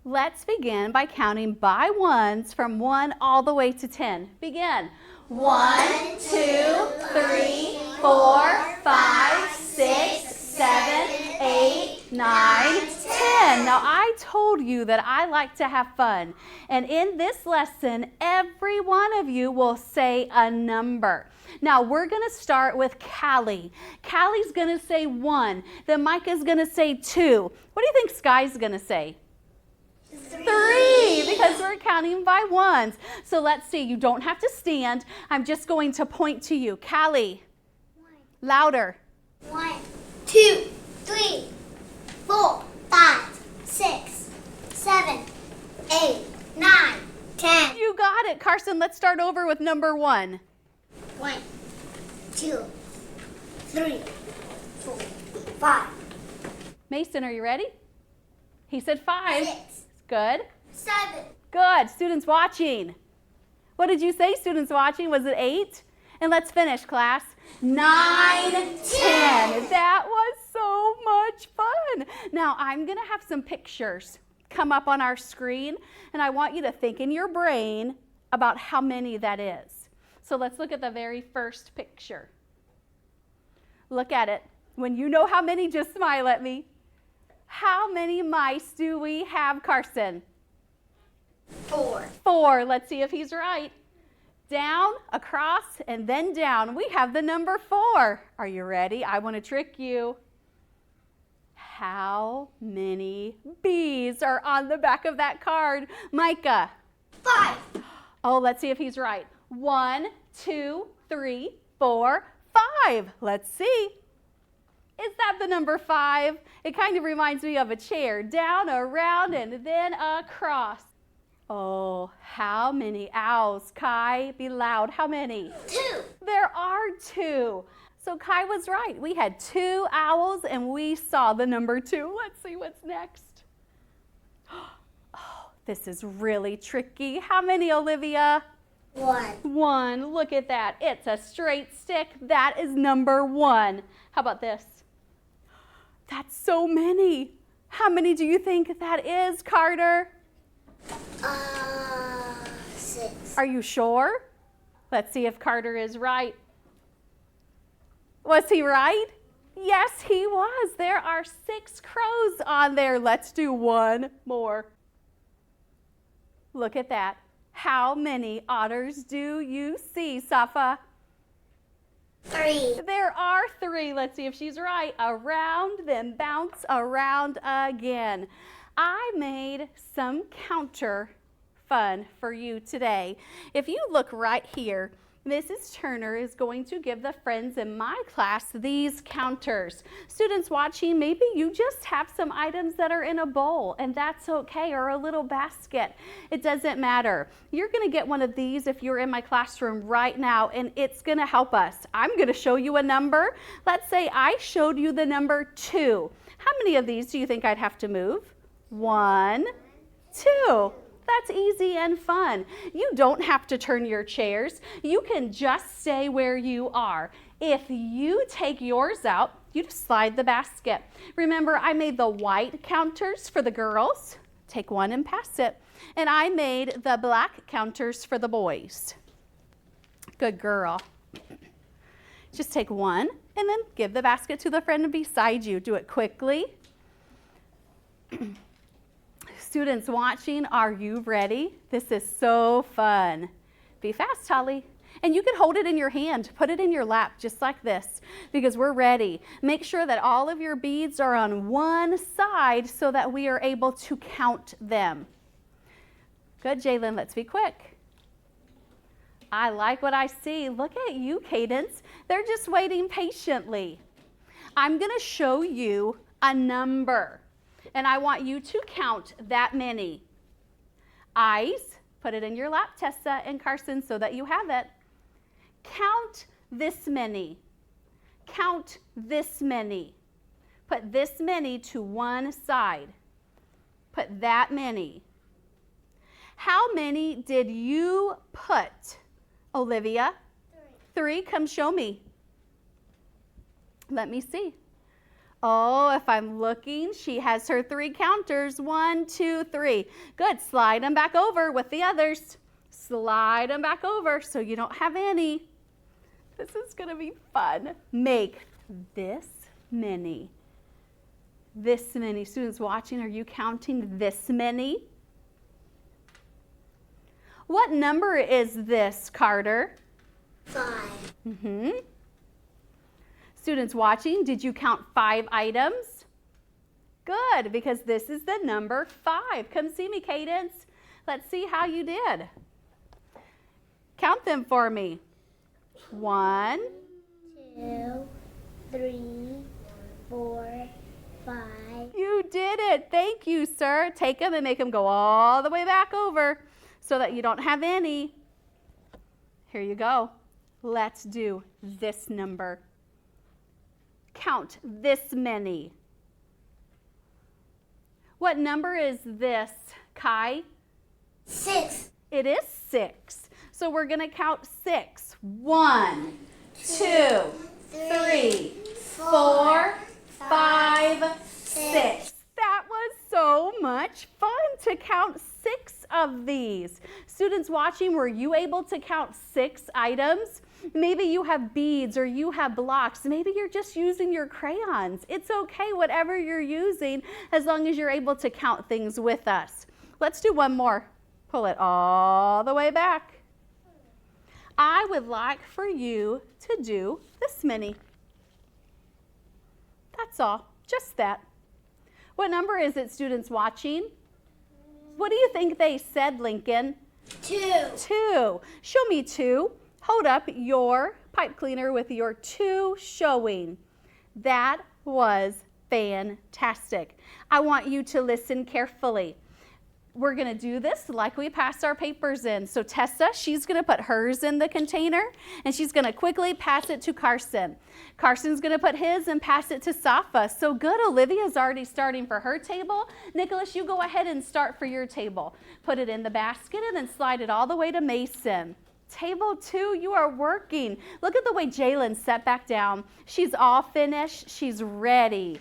Let's begin by counting by ones from 1 all the way to 10. Begin. 1, 2, 3, 4, 5, 6, 7, 8, 9, 10. Now, I told you that I like to have fun. And in this lesson, every one of you will say a number. Now, we're going to start with Callie. Callie's going to say 1. Then Micah's going to say 2. What do you think Sky's going to say? 3, because we're counting by ones. So let's see. You don't have to stand. I'm just going to point to you. Callie. 1. Louder. 1, 2, 3, 4, 5, 6, 7, 8, 9, 10. You got it. Carson, let's start over with number 1. 1, 2, 3, 4, 5, Mason, are you ready? He said 5. 6, Good. 7. Good. Students watching. What did you say, students watching? Was it 8? And let's finish, class. 9, 10. That was so much fun. Now, I'm going to have some pictures come up on our screen, and I want you to think in your brain about how many that is. So let's look at the very first picture. Look at it. When you know how many, just smile at me. How many mice do we have, Carson? 4. 4. Let's see if he's right. Down, across, and then down. We have the number 4. Are you ready? I want to trick you. How many bees are on the back of that card? Micah. 5. Oh, let's see if he's right. 1, 2, 3, 4, 5. Let's see. Is that the number 5? It kind of reminds me of a chair. Down, around, and then across. Oh, how many owls? Kai, be loud. How many? 2. There are 2. So Kai was right. We had 2 owls and we saw the number 2. Let's see what's next. Oh, this is really tricky. How many, Olivia? 1. 1. Look at that. It's a straight stick. That is number 1. How about this? That's so many. How many do you think that is, Carter? 6. Are you sure? Let's see if Carter is right. Was he right? Yes, he was. There are 6 crows on there. Let's do one more. Look at that. How many otters do you see, Safa? 3. There are 3. Let's see if she's right. Around, then bounce around again. I made some counter fun for you today. If you look right here, Mrs. Turner is going to give the friends in my class these counters. Students watching, maybe you just have some items that are in a bowl, and that's okay, or a little basket. It doesn't matter. You're going to get one of these if you're in my classroom right now, and it's going to help us. I'm going to show you a number. Let's say I showed you the number 2. How many of these do you think I'd have to move? 1, 2. That's easy and fun. You don't have to turn your chairs. You can just stay where you are. If you take yours out, you just slide the basket. Remember, I made the white counters for the girls. Take one and pass it. And I made the black counters for the boys. Good girl. Just take one and then give the basket to the friend beside you. Do it quickly. Students watching, are you ready? This is so fun. Be fast, Holly. And you can hold it in your hand. Put it in your lap just like this because we're ready. Make sure that all of your beads are on one side so that we are able to count them. Good, Jalen. Let's be quick. I like what I see. Look at you, Cadence. They're just waiting patiently. I'm going to show you a number. And I want you to count that many. Eyes, put it in your lap, Tessa and Carson, so that you have it. Count this many. Count this many. Put this many to one side. Put that many. How many did you put, Olivia? 3. Come show me. Let me see. Oh, if I'm looking, she has her 3 counters. 1, 2, 3. Good. Slide them back over with the others. Slide them back over so you don't have any. This is going to be fun. Make this many. This many. Students watching, are you counting this many? What number is this, Carter? 5. Students watching, did you count 5 items? Good, because this is the number 5. Come see me, Cadence. Let's see how you did. Count them for me. 1, 2, 3, 4, 5. You did it. Thank you, sir. Take them and make them go all the way back over so that you don't have any. Here you go. Let's do this number. Count this many. What number is this, Kai? 6. It is 6. So we're going to count 6. 1, 2, 3, 4, 5, 6. That was so much fun to count 6 of these. Students watching, were you able to count 6 items? Maybe you have beads or you have blocks. Maybe you're just using your crayons. It's okay, whatever you're using, as long as you're able to count things with us. Let's do one more. Pull it all the way back. I would like for you to do this many. That's all, just that. What number is it, students watching? What do you think they said, Lincoln? 2. 2. Show me 2. Hold up your pipe cleaner with your 2 showing. That was fantastic. I want you to listen carefully. We're going to do this like we pass our papers in. So Tessa, she's going to put hers in the container, and she's going to quickly pass it to Carson. Carson's going to put his and pass it to Safa. So good, Olivia's already starting for her table. Nicholas, you go ahead and start for your table. Put it in the basket and then slide it all the way to Mason. Table 2, you are working. Look at the way Jalen sat back down. She's all finished. She's ready.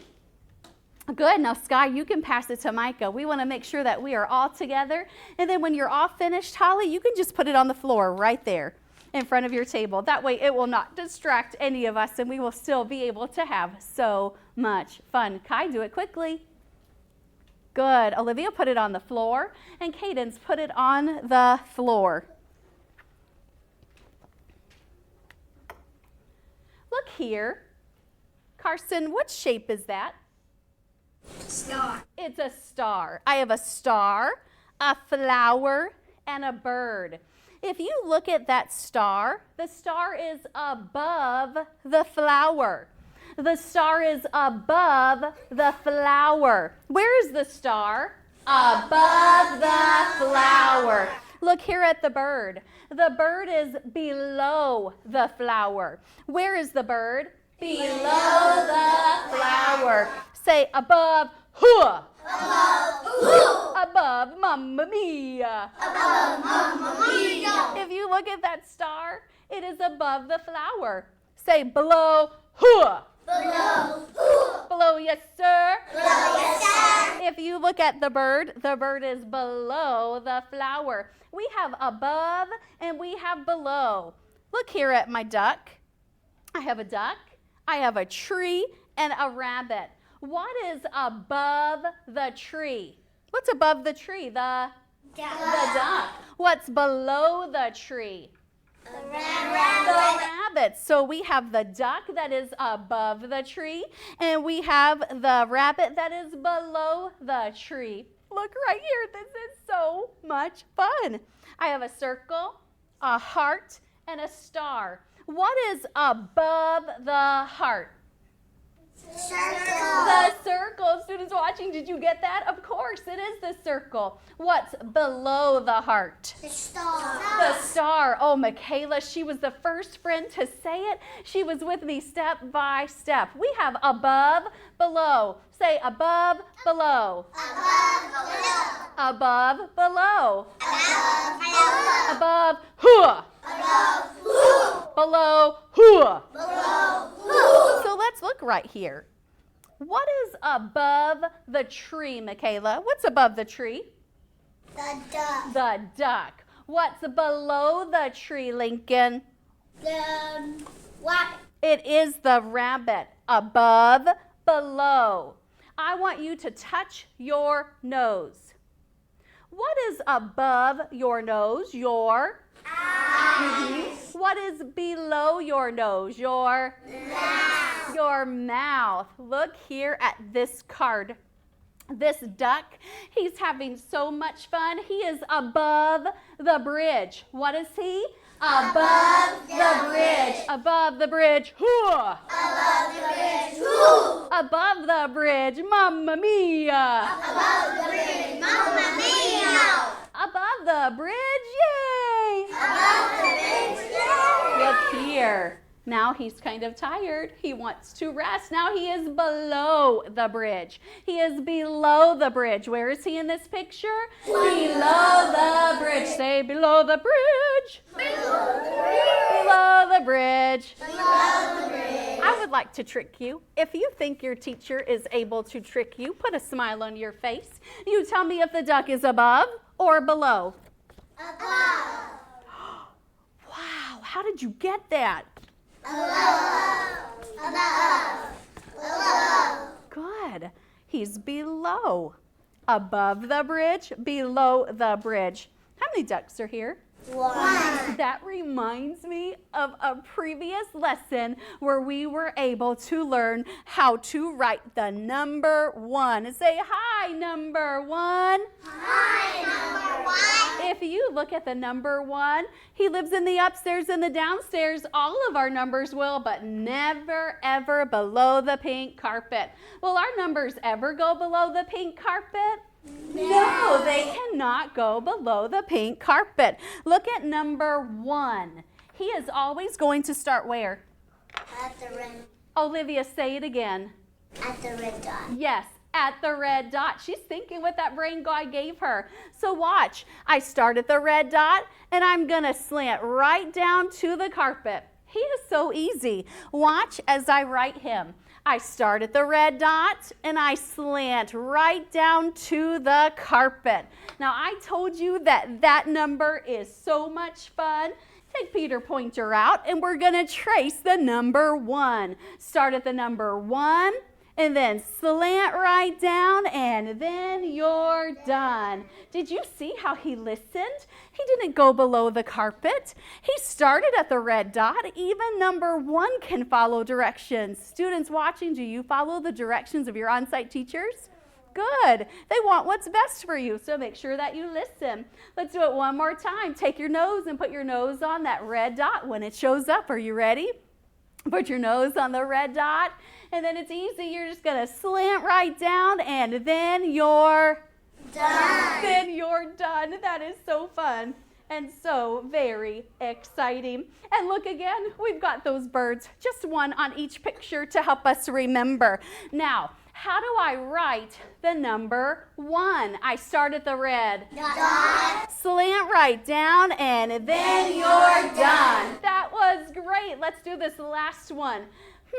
Good. Now, Sky, you can pass it to Micah. We want to make sure that we are all together. And then when you're all finished, Holly, you can just put it on the floor right there in front of your table. That way it will not distract any of us, and we will still be able to have so much fun. Kai, do it quickly. Good. Olivia, put it on the floor. And Cadence, put it on the floor. Look here. Carson, what shape is that? Star. It's a star. I have a star, a flower, and a bird. If you look at that star, the star is above the flower. The star is above the flower. Where is the star? Above the flower. Look here at the bird. The bird is below the flower. Where is the bird? Below the flower. Say above, hua. Above. Who? Above, mamma mia. Above. Mamma mia. If you look at that star, it is above the flower. Say below, hua. Below. Who? Below, yes, sir. Below. Yes, sir. If you look at the bird is below the flower. We have above and we have below. Look here at my duck. I have a duck, I have a tree, and a rabbit. What is above the tree? What's above the tree? The duck. What's below the tree? The The rabbit. rabbit. So we have the duck that is above the tree, and we have the rabbit that is below the tree. Look right here. This is so much fun. I have a circle, a heart, and a star. What is above the heart? Circle. The circle. Students watching, did you get that? Of course, it is the circle. What's below the heart? The star. The star. Oh, Michaela, she was the first friend to say it. She was with me step by step. We have above, below. Say above, below. Above. Above, Below. below. Above. Below. Above, hua. Above. Who? Below, hua. Below. Who? So let's look right here. What is above the tree, Michaela? What's above the tree? The duck. The duck. What's below the tree, Lincoln? The rabbit. It is the rabbit. Above, below. I want you to touch your nose. What is above your nose? Your eyes. What is below your nose? Your mouth. Your mouth. Look here at this card. This duck, he's having so much fun. He is above the bridge. What is he? Above the bridge. Above the bridge. Hoo! Above the bridge. Whoo! Above the bridge. Mamma mia! Above the bridge. Mamma mia! Above the bridge. Yay! Above the bridge. Yay! Look here. Now he's kind of tired. He wants to rest. Now he is below the bridge. He is below the bridge. Where is he in this picture? Below the bridge. Say below the bridge. Below the bridge. Below the bridge. Below the bridge. I would like to trick you. If you think your teacher is able to trick you, put a smile on your face. You tell me if the duck is above or below. Above. Wow, how did you get that? Above. Above. Above. Good. He's below. Above the bridge, below the bridge. How many ducks are here? One. That reminds me of a previous lesson where we were able to learn how to write the number 1. Say hi, number 1. Hi, number 1. If you look at the number 1, he lives in the upstairs and the downstairs. All of our numbers will, but never, ever below the pink carpet. Will our numbers ever go below the pink carpet? No, they cannot go below the pink carpet. Look at number 1. He is always going to start where? At the red. Olivia, say it again. At the red dot. Yes, at the red dot. She's thinking what that brain God gave her. So watch. I start at the red dot, and I'm going to slant right down to the carpet. He is so easy. Watch as I write him. I start at the red dot and I slant right down to the carpet. Now I told you that that number is so much fun. Take Peter Pointer out and we're going to trace the number 1. Start at the number 1 and then slant right down and then you're done. Did you see how he listened? He didn't go below the carpet. He started at the red dot. Even number 1 can follow directions. Students watching, do you follow the directions of your on-site teachers? Good. They want what's best for you, so make sure that you listen. Let's do it one more time. Take your nose and put your nose on that red dot when it shows up. Are you ready? Put your nose on the red dot, and then it's easy. You're just going to slant right down, and then you're Done. then you're done. That is so fun and so very exciting. And look again, we've got those birds, just one on each picture to help us remember. Now, how do I write the number 1? I start at the red. Dot. Slant right down, and then you're done. That was great. Let's do this last one.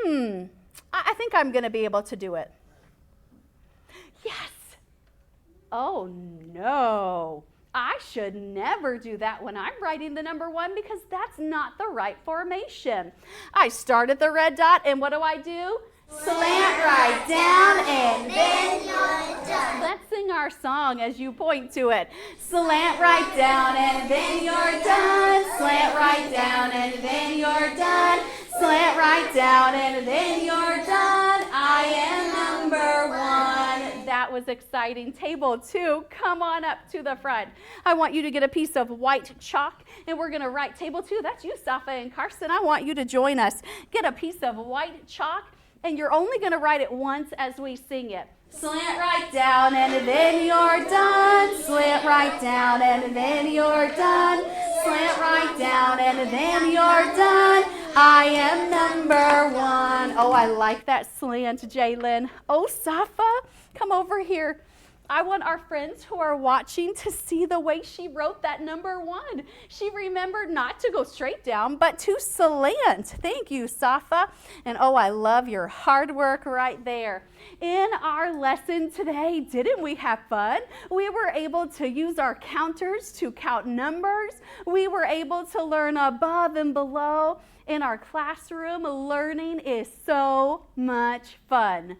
I think I'm going to be able to do it. Yes. Oh, no. I should never do that when I'm writing the number 1 because that's not the right formation. I start at the red dot, and what do? Slant right down, and then you're done. let's sing our song as you point to it. Slant right down, and then you're done. Slant right down, and then you're done. Slant right down, and then you're done. I am number 1. That was exciting. Table 2, come on up to the front. I want you to get a piece of white chalk, and we're going to write table 2. That's you, Safa and Carson. I want you to join us. Get a piece of white chalk, and you're only going to write it once as we sing it. Slant right down, and then you're done. Slant right down, and then you're done. Slant right down, and then you're done. I am number 1. Oh, I like that slant, Jalen. Oh, Safa, come over here. I want our friends who are watching to see the way she wrote that number 1. She remembered not to go straight down, but to slant. Thank you, Safa. And oh, I love your hard work right there. In our lesson today, didn't we have fun? We were able to use our counters to count numbers. We were able to learn above and below. In our classroom, learning is so much fun.